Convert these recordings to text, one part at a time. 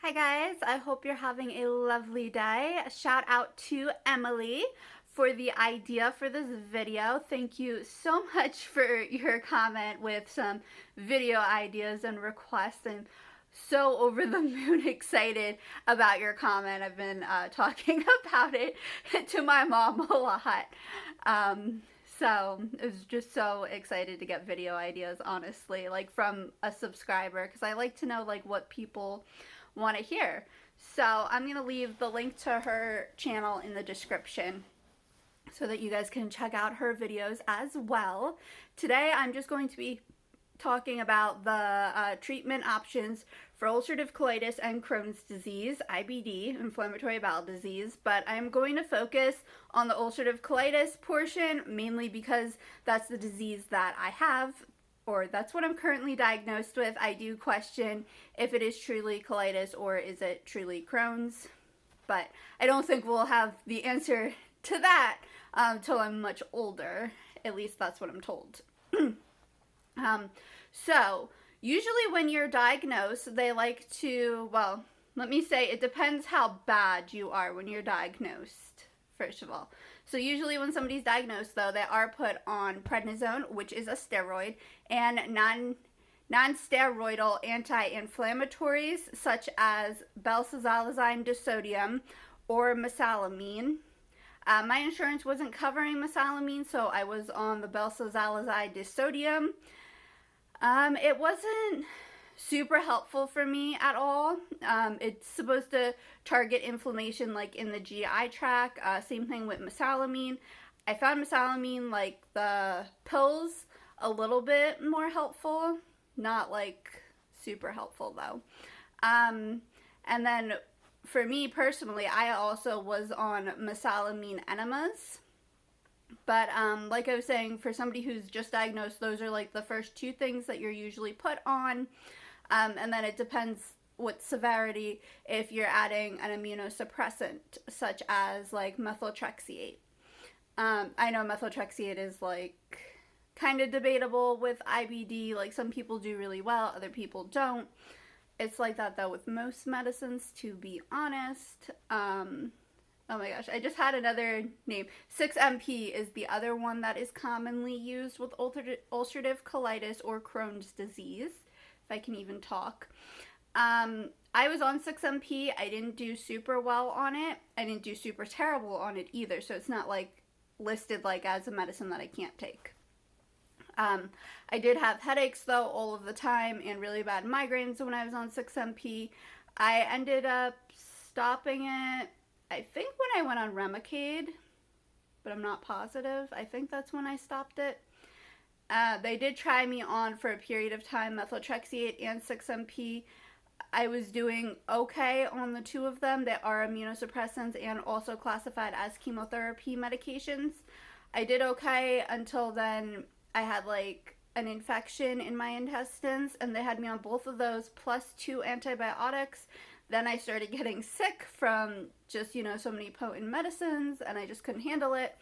Hi guys, I hope you're having a lovely day. A shout out to Emily for the idea for this video. Thank you so much for your comment with some video ideas and requests. I'm so over the moon excited about your comment. I've been talking about it to my mom a lot. So I was just so excited to get video ideas, honestly, like from a subscriber, because I like to know like what people want to hear. So I'm going to leave the link to her channel in the description so that you guys can check out her videos as well. Today I'm just going to be talking about the treatment options for ulcerative colitis and Crohn's disease, IBD, Inflammatory Bowel Disease, but I'm going to focus on the ulcerative colitis portion mainly because that's the disease that I have, or that's what I'm currently diagnosed with. I do question if it is truly colitis or is it truly Crohn's, but I don't think we'll have the answer to that till I'm much older. At least that's what I'm told. So usually when you're diagnosed, they like to, well, let me say it depends how bad you are when you're diagnosed, first of all. So usually when somebody's diagnosed, though, they are put on prednisone, which is a steroid, and non-steroidal anti-inflammatories such as benzalkazine disodium or mesalamine. My insurance wasn't covering mesalamine, so I was on the benzalkazine disodium. It wasn't super helpful for me at all. It's supposed to target inflammation like in the GI tract. Same thing with mesalamine. I found mesalamine, like the pills, a little bit more helpful. Not like super helpful though. And then for me personally, I also was on mesalamine enemas. But like I was saying, for somebody who's just diagnosed, those are like the first two things that you're usually put on. And then it depends what severity if you're adding an immunosuppressant, such as like methotrexate. I know methotrexate is like kind of debatable with IBD. Like some people do really well, other people don't. It's like that though with most medicines, to be honest. Oh my gosh, I just had another name. 6-MP is the other one that is commonly used with ulcerative colitis or Crohn's disease, if I can even talk. I was on 6-MP. I didn't do super well on it. I didn't do super terrible on it either, so it's not like listed like as a medicine that I can't take. I did have headaches though all of the time and really bad migraines when I was on 6-MP. I ended up stopping it, I think when I went on Remicade, but I'm not positive. I think that's when I stopped it. They did try me on for a period of time, methotrexate and 6-MP. I was doing okay on the two of them. They are immunosuppressants and also classified as chemotherapy medications. I did okay until then. I had like an infection in my intestines and they had me on both of those plus 2 antibiotics. Then I started getting sick from just, so many potent medicines and I just couldn't handle it.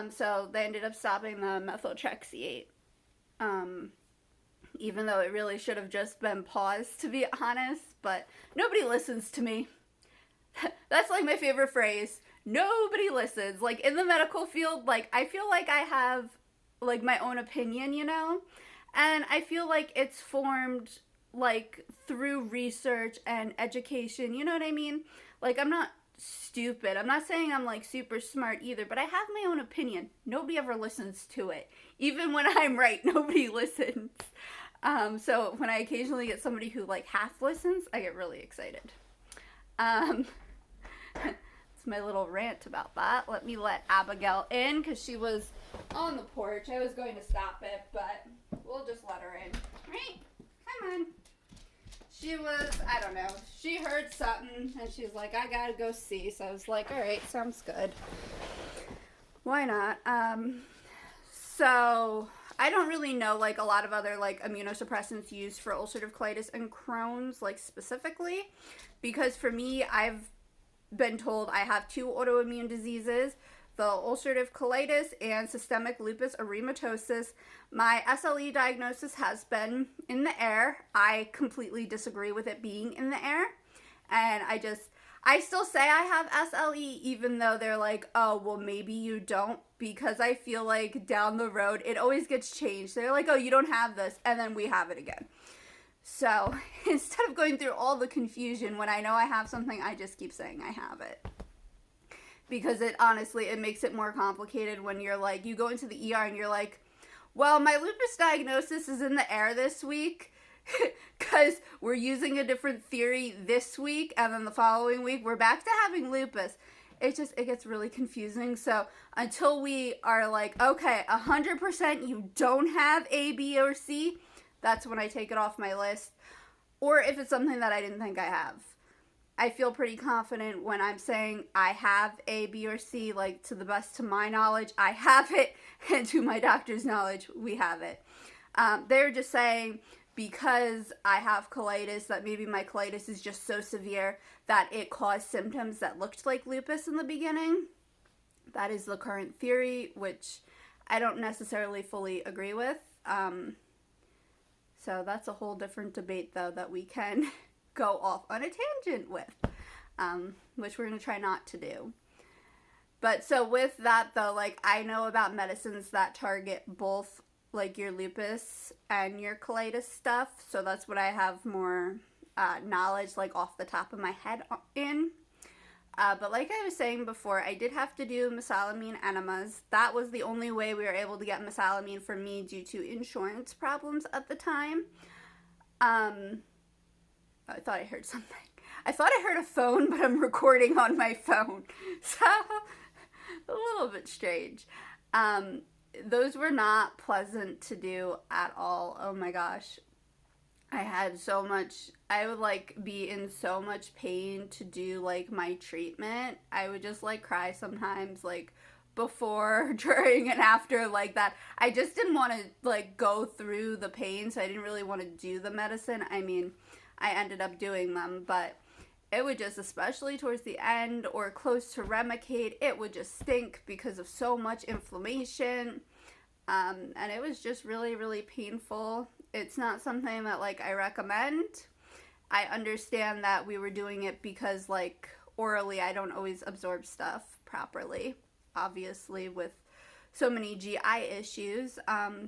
So they ended up stopping the methotrexate. Even though it really should have just been paused, to be honest. But nobody listens to me. That's like my favorite phrase. Nobody listens. Like in the medical field, like I feel like I have like my own opinion, and I feel like it's formed like through research and education, you know what I mean? Like I'm not stupid. I'm not saying I'm like super smart either, but I have my own opinion. Nobody ever listens to it. Even when I'm right, nobody listens. So when I occasionally get somebody who like half listens, I get really excited. It's my little rant about that. Let me let Abigail in because she was on the porch. I was going to stop it, but we'll just let her in. Right? Come on. She was, I don't know, she heard something and she's like, I gotta go see. So I was like, all right, sounds good. Why not? So I don't really know like a lot of other like immunosuppressants used for ulcerative colitis and Crohn's like specifically, because for me, I've been told I have 2 autoimmune diseases, the ulcerative colitis and systemic lupus erythematosus. My SLE diagnosis has been in the air. I completely disagree with it being in the air. And I still say I have SLE, even though they're like, oh, well, maybe you don't, because I feel like down the road, it always gets changed. They're like, oh, you don't have this, and then we have it again. So instead of going through all the confusion when I know I have something, I just keep saying I have it. Because it makes it more complicated when you're like, you go into the ER and you're like, well, my lupus diagnosis is in the air this week because we're using a different theory this week, and then the following week we're back to having lupus. It gets really confusing. So until we are like, okay, 100% you don't have A, B, or C, that's when I take it off my list. Or if it's something that I didn't think I have. I feel pretty confident when I'm saying I have A, B, or C, like to the best of my knowledge, I have it, and to my doctor's knowledge, we have it. They're just saying because I have colitis, that maybe my colitis is just so severe that it caused symptoms that looked like lupus in the beginning. That is the current theory, which I don't necessarily fully agree with. So that's a whole different debate, though, that we can go off on a tangent with, which we're going to try not to do. But so with that, though, like, I know about medicines that target both, like, your lupus and your colitis stuff, so that's what I have more knowledge, like, off the top of my head in. But like I was saying before, I did have to do mesalamine enemas. That was the only way we were able to get mesalamine for me due to insurance problems at the time. I thought I heard something. I thought I heard a phone, but I'm recording on my phone. So, a little bit strange. Those were not pleasant to do at all. Oh my gosh. I would like be in so much pain to do like my treatment. I would just like cry sometimes, like before, during, and after, like that. I just didn't want to like go through the pain, so I didn't really want to do the medicine. I mean, I ended up doing them, but it would just, especially towards the end or close to Remicade, it would just stink because of so much inflammation. And it was just really, really painful. It's not something that like I recommend. I understand that we were doing it because like orally I don't always absorb stuff properly, obviously with so many GI issues. But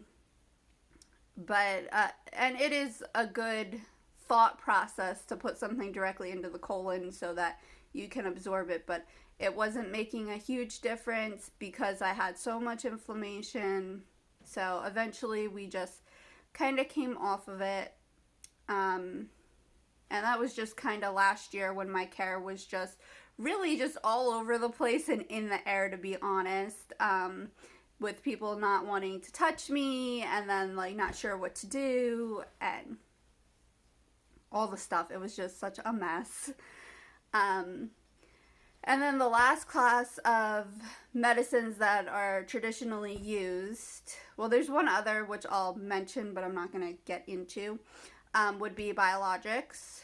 and it is a good thought process to put something directly into the colon so that you can absorb it, but it wasn't making a huge difference because I had so much inflammation. So eventually we just kind of came off of it. And that was just kind of last year when my care was just really just all over the place and in the air, to be honest. With people not wanting to touch me and then like not sure what to do and all the stuff. It was just such a mess. And then the last class of medicines that are traditionally used, well, there's one other which I'll mention, but I'm not going to get into, would be biologics,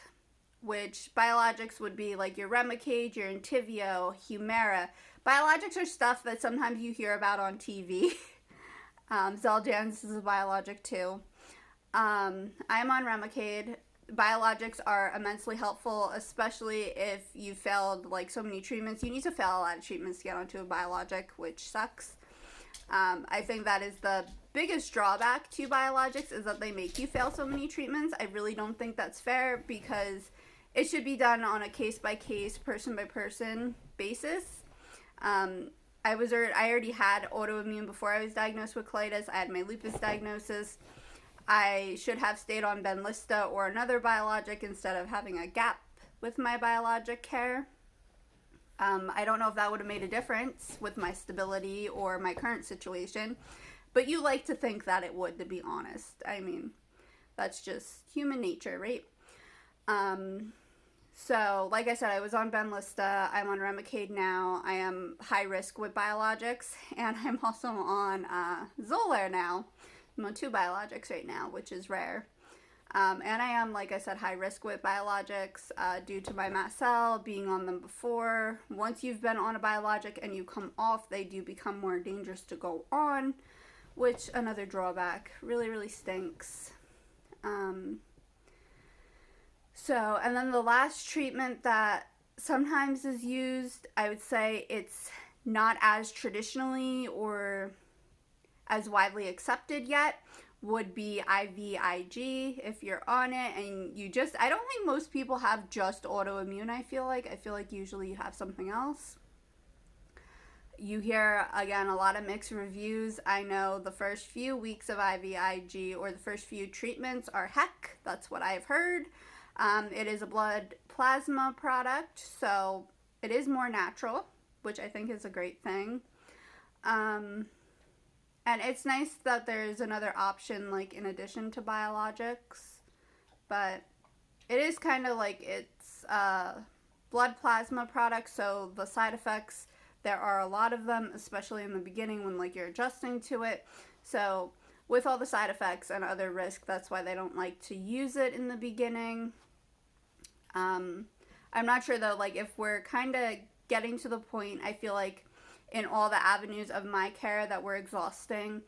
which biologics would be like your Remicade, your Entyvio, Humira. Biologics are stuff that sometimes you hear about on TV. Xeljanz is a biologic too. I'm on Remicade. Biologics are immensely helpful, especially if you failed like so many treatments. You need to fail a lot of treatments to get onto a biologic, which sucks. I think that is the biggest drawback to biologics, is that they make you fail so many treatments. I really don't think that's fair because it should be done on a case-by-case, person-by-person basis. I already had autoimmune before I was diagnosed with colitis. I had my lupus diagnosis. I should have stayed on Benlysta or another biologic instead of having a gap with my biologic care. I don't know if that would have made a difference with my stability or my current situation, but you like to think that it would, to be honest. I mean, that's just human nature, right? So, like I said, I was on Benlysta. I'm on Remicade now. I am high risk with biologics, and I'm also on Xolair now. I'm on 2 biologics right now, which is rare. And I am, like I said, high risk with biologics due to my mast cell, being on them before. Once you've been on a biologic and you come off, they do become more dangerous to go on, which another drawback. Really, really stinks. So, and then the last treatment that sometimes is used, I would say it's not as traditionally or as widely accepted yet, would be IVIG. If you're on it and you just, I don't think most people have just autoimmune. I feel like usually you have something else. You hear, again, a lot of mixed reviews. I know the first few weeks of IVIG or the first few treatments are heck. That's what I've heard. It is a blood plasma product, so it is more natural, which I think is a great thing. And it's nice that there's another option, like, in addition to biologics. But it is kind of like it's a blood plasma product, so the side effects, there are a lot of them, especially in the beginning when, like, you're adjusting to it. So with all the side effects and other risks, that's why they don't like to use it in the beginning. I'm not sure, though, like, if we're kind of getting to the point, I feel like in all the avenues of my care that we're exhausting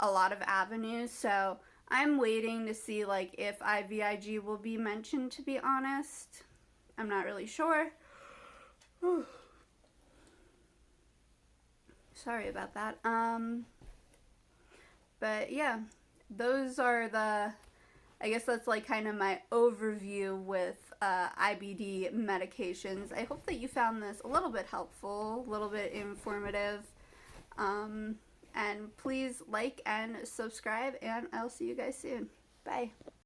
a lot of avenues. So I'm waiting to see, like, if IVIG will be mentioned, to be honest. I'm not really sure. Sorry about that. But yeah, those are the, I guess that's like kind of my overview with IBD medications. I hope that you found this a little bit helpful, a little bit informative. And please like and subscribe, and I'll see you guys soon. Bye.